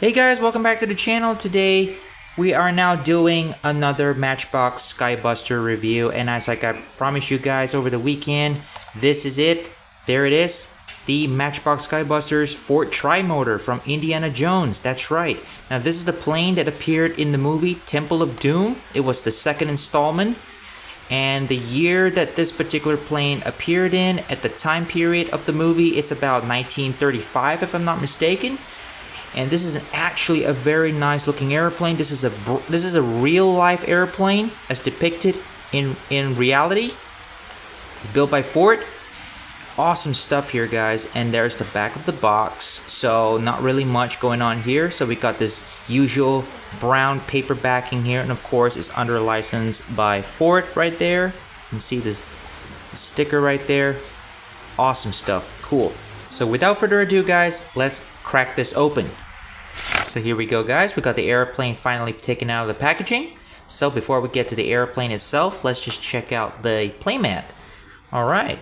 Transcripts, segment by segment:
Hey guys, welcome back to the channel. Today we are now doing another Matchbox Skybuster review, and as like I promised you guys over the weekend, this is it. There it is. The Matchbox Skybusters Fort Tri-Motor from Indiana Jones. That's right. Now this is the plane that appeared in the movie Temple of Doom. It was the second installment. And the year that this particular plane appeared in, at the time period of the movie, it's about 1935 if I'm not mistaken. And this is actually a very nice looking airplane. This is a real life airplane as depicted in reality. It's built by Ford. Awesome stuff here, guys. And there's the back of the box. So not really much going on here. So we got this usual brown paper backing here, and of course it's under license by Ford right there. You can see this sticker right there. Awesome stuff. Cool. So without further ado, guys, let's crack this open. So here we go, guys. We got the airplane finally taken out of the packaging. So before we get to the airplane itself, let's just check out the playmat. All right.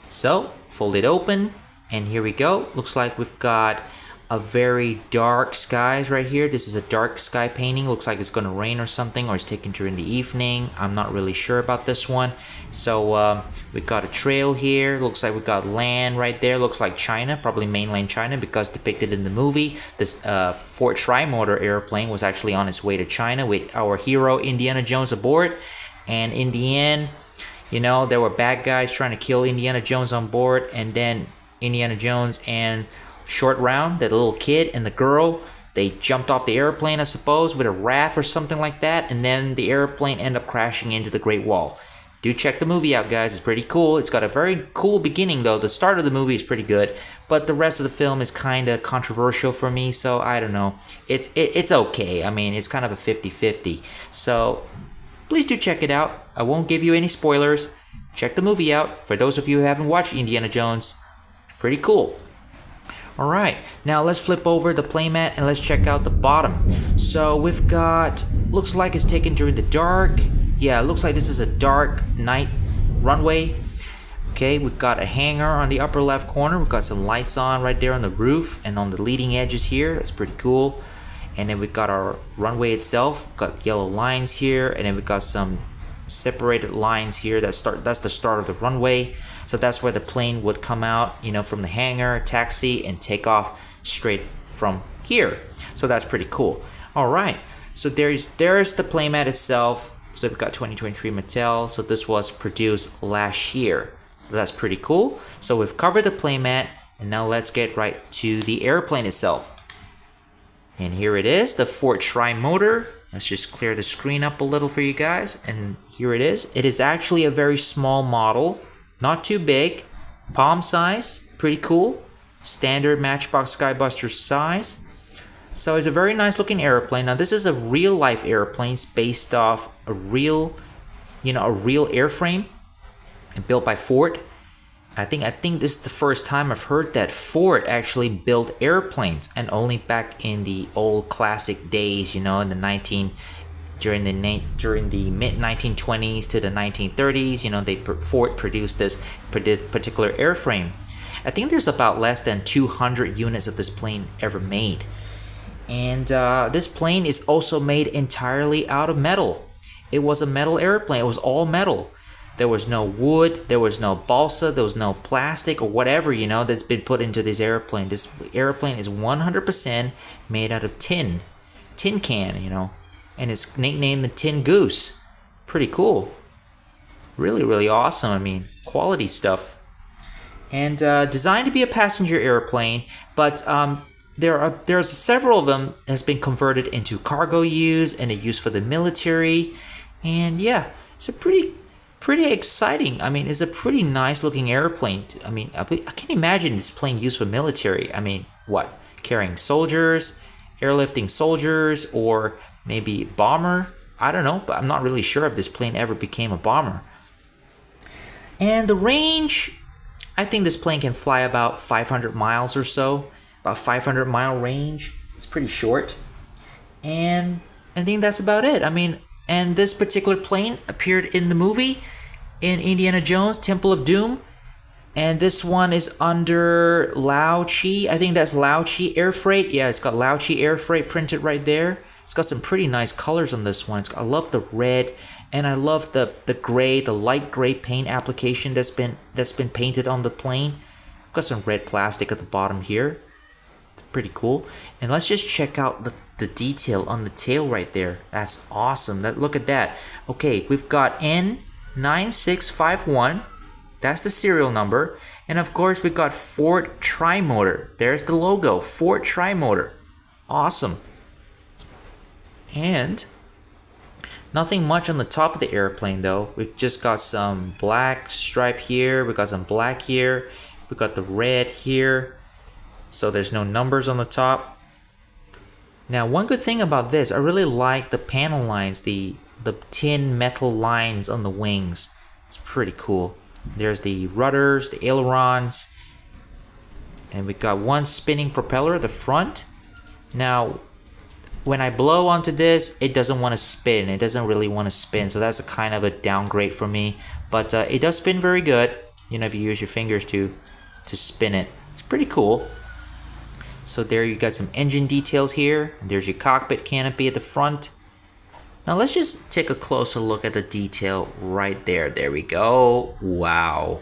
So fold it open, and here we go. Looks like we've got a very dark skies right here. This is a dark sky painting. Looks like it's gonna rain or something, or it's taken during the evening. I'm not really sure about this one. So we got a trail here. Looks like we got land right there. Looks like China, probably mainland China, because depicted in the movie, this Fort Tri-Motor airplane was actually on its way to China with our hero Indiana Jones aboard. And in the end, you know, there were bad guys trying to kill Indiana Jones on board, and then Indiana Jones and Short Round, that little kid, and the girl, they jumped off the airplane, I suppose, with a raft or something like that, and then the airplane ended up crashing into the Great Wall. Do check the movie out, guys. It's pretty cool. It's got a very cool beginning, though. The start of the movie is pretty good, but the rest of the film is kind of controversial for me, so I don't know. It's okay. I mean, it's kind of a 50-50. So please do check it out. I won't give you any spoilers. Check the movie out. For those of you who haven't watched Indiana Jones, pretty cool. Alright, now let's flip over the playmat and let's check out the bottom. So we've got, looks like it's taken during the dark. Yeah, it looks like this is a dark night runway. Okay, we've got a hanger on the upper left corner. We've got some lights on right there on the roof and on the leading edges here. That's pretty cool. And then we've got our runway itself. We've got yellow lines here, and then we've got some separated lines here that's the start of the runway. So that's where the plane would come out, you know, from the hangar, taxi, and take off straight from here. So that's pretty cool. All right, so there's the playmat itself. So we've got 2023 Mattel. So this was produced last year. So that's pretty cool. So we've covered the playmat, and now let's get right to the airplane itself. And here it is, the Fort Tri-Motor. Let's just clear the screen up a little for you guys. And here it is. It is actually a very small model, not too big, palm size, pretty cool. Standard Matchbox Skybuster size. So it's a very nice looking airplane. Now this is a real life airplane. It's based off a real airframe and built by Ford. I think this is the first time I've heard that Ford actually built airplanes, and only back in the old classic days, you know, in the during the mid 1920s to the 1930s, you know, Ford produced this particular airframe. I think there's about less than 200 units of this plane ever made. And this plane is also made entirely out of metal. It was a metal airplane. It was all metal. There was no wood, there was no balsa, there was no plastic or whatever, you know, that's been put into this airplane. This airplane is 100% made out of tin can, you know, and it's nicknamed the Tin Goose. Pretty cool. Really, really awesome. I mean, quality stuff. And designed to be a passenger airplane, but there's several of them has been converted into cargo use and a use for the military. And yeah, it's a pretty exciting. I mean, it's a pretty nice looking airplane. I mean, I can't imagine this plane used for military. I mean, what? Carrying soldiers, airlifting soldiers, or maybe bomber? I don't know, but I'm not really sure if this plane ever became a bomber. And the range, I think this plane can fly about 500 miles or so. About 500-mile range. It's pretty short. And I think that's about it. I mean, and this particular plane appeared in the movie in Indiana Jones Temple of Doom. And this one is under Lao Chi. I think that's Lao Chi Air Freight. Yeah, it's got Lao Chi Air Freight printed right there. It's got some pretty nice colors on this one. I love the red, and I love the gray, the light gray paint application that's been painted on the plane. Got some red plastic at the bottom here. Pretty cool. And let's just check out the detail on the tail right there. That's awesome. Look at that. Okay, we've got N9651. That's the serial number. And of course, we got Ford Tri-Motor. There's the logo, Ford Tri-Motor. Awesome. And nothing much on the top of the airplane though. We've just got some black stripe here. We got some black here. We got the red here. So there's no numbers on the top. Now, one good thing about this, I really like the panel lines, the tin metal lines on the wings. It's pretty cool. There's the rudders, the ailerons, and we got one spinning propeller at the front. Now, when I blow onto this, it doesn't want to spin. It doesn't really want to spin, so that's a kind of a downgrade for me. But it does spin very good. You know, if you use your fingers to spin it, it's pretty cool. So there you got some engine details here. There's your cockpit canopy at the front. Now let's just take a closer look at the detail right there. There we go. Wow.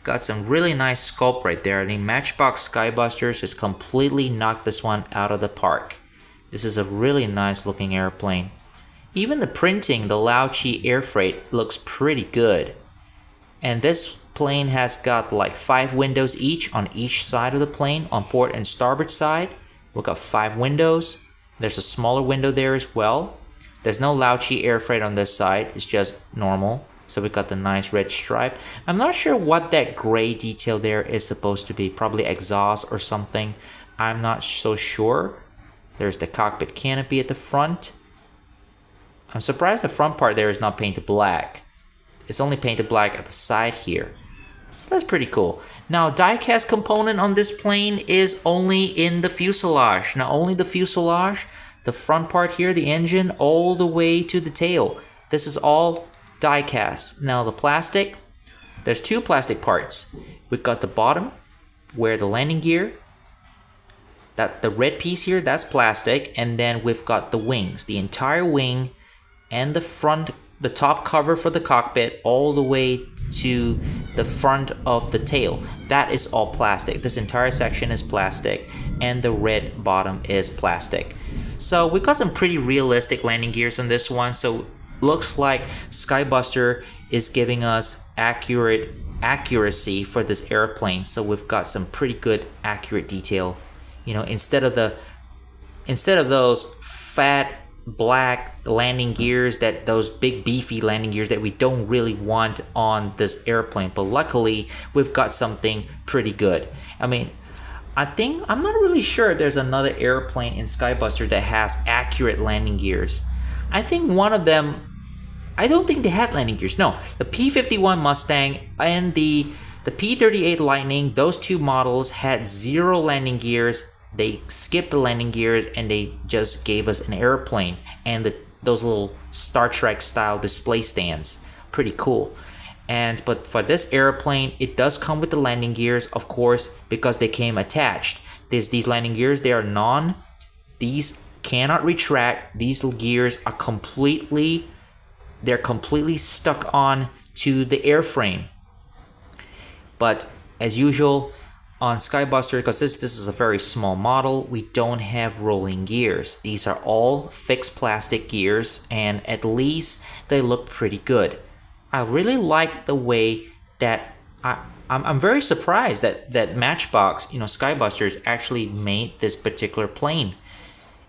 Got some really nice sculpt right there. I think Matchbox Skybusters has completely knocked this one out of the park. This is a really nice looking airplane. Even the printing, the Lao Chi Air Freight, looks pretty good. And this plane has got like 5 windows each on each side of the plane, on port and starboard side. We've got 5 windows. There's a smaller window there as well. There's no Lao Chi Air Freight on this side. It's just normal. So we got the nice red stripe. I'm not sure what that gray detail there is supposed to be. Probably exhaust or something. I'm not so sure. There's the cockpit canopy at the front. I'm surprised the front part there is not painted black. It's only painted black at the side here. So that's pretty cool. Now, die-cast component on this plane is only in the fuselage. Not only the fuselage, the front part here, the engine, all the way to the tail. This is all die-cast. Now, the plastic, there's 2 plastic parts. We've got the bottom, where the landing gear, the red piece here, that's plastic. And then we've got the wings, the entire wing, and the front, the top cover for the cockpit, all the way to the front of the tail. That is all plastic. This entire section is plastic, and the red bottom is plastic. So we've got some pretty realistic landing gears on this one. So looks like Skybuster is giving us accuracy for this airplane. So we've got some pretty good accurate detail. You know, instead of those fat black landing gears, those big beefy landing gears that we don't really want on this airplane. But luckily, we've got something pretty good. I mean, I'm not really sure if there's another airplane in Skybuster that has accurate landing gears. I think one of them, I don't think they had landing gears. No, the P-51 Mustang and the P-38 Lightning, those 2 models had 0 landing gears. They skipped the landing gears and they just gave us an airplane and those little Star Trek style display stands. Pretty cool. But for this airplane, it does come with the landing gears, of course, because they came attached. These landing gears, these cannot retract. These gears are completely stuck on to the airframe. But as usual, on Skybuster, because this is a very small model, we don't have rolling gears. These are all fixed plastic gears, and at least they look pretty good. I really like the way that I'm very surprised that Matchbox, Skybusters actually made this particular plane,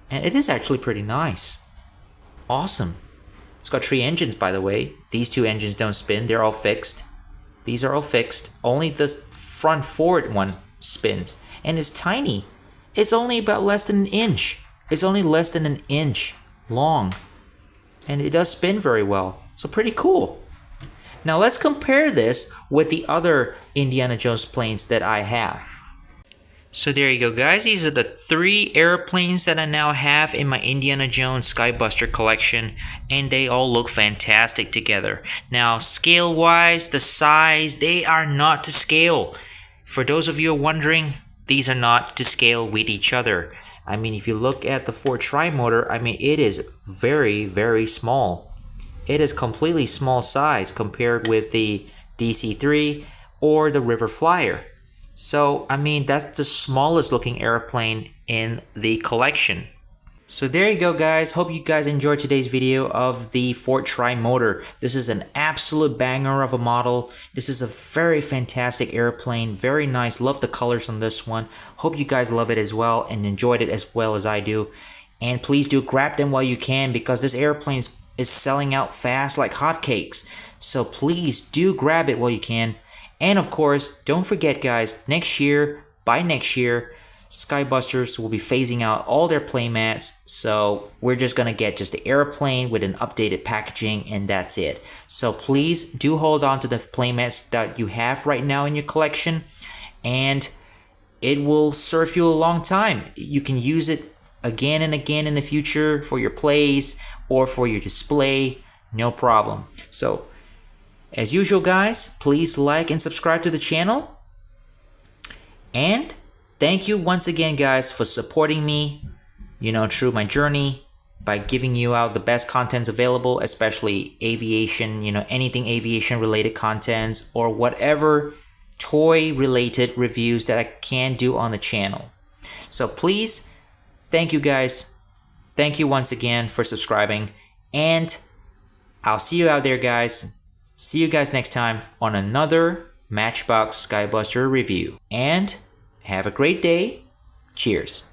and it is actually pretty nice. Awesome. It's got 3 engines, by the way. These 2 engines don't spin. They're all fixed. These are all fixed. Only the front forward one spins, and it's tiny. It's only about less than an inch. It's only less than an inch long, and it does spin very well. So pretty cool. Now let's compare this with the other Indiana Jones planes that I have. So there you go, guys. These are the 3 airplanes that I now have in my Indiana Jones Skybuster collection, and they all look fantastic together. Now, scale-wise, the size, they are not to scale. For those of you wondering, these are not to scale with each other. I mean, if you look at the Ford Tri-Motor, I mean, it is very, very small. It is completely small size compared with the DC-3 or the River Flyer. So, I mean, that's the smallest looking airplane in the collection. So there you go, guys. Hope you guys enjoyed today's video of the Ford Tri-Motor. This is an absolute banger of a model. This is a very fantastic airplane. Very nice. Love the colors on this one. Hope you guys love it as well and enjoyed it as well as I do. And please do grab them while you can, because this airplane is selling out fast like hotcakes. So please do grab it while you can. And of course, don't forget, guys, by next year, Skybusters will be phasing out all their playmats, so we're just gonna get just the airplane with an updated packaging, and that's it. So please do hold on to the playmats that you have right now in your collection, and it will serve you a long time. You can use it again and again in the future for your plays or for your display, no problem. So as usual, guys, please like and subscribe to the channel. And thank you once again, guys, for supporting me, through my journey by giving you out the best contents available, especially aviation, anything aviation related contents or whatever toy related reviews that I can do on the channel. So please, thank you, guys. Thank you once again for subscribing, and I'll see you out there, guys. See you guys next time on another Matchbox Skybuster review. And have a great day. Cheers.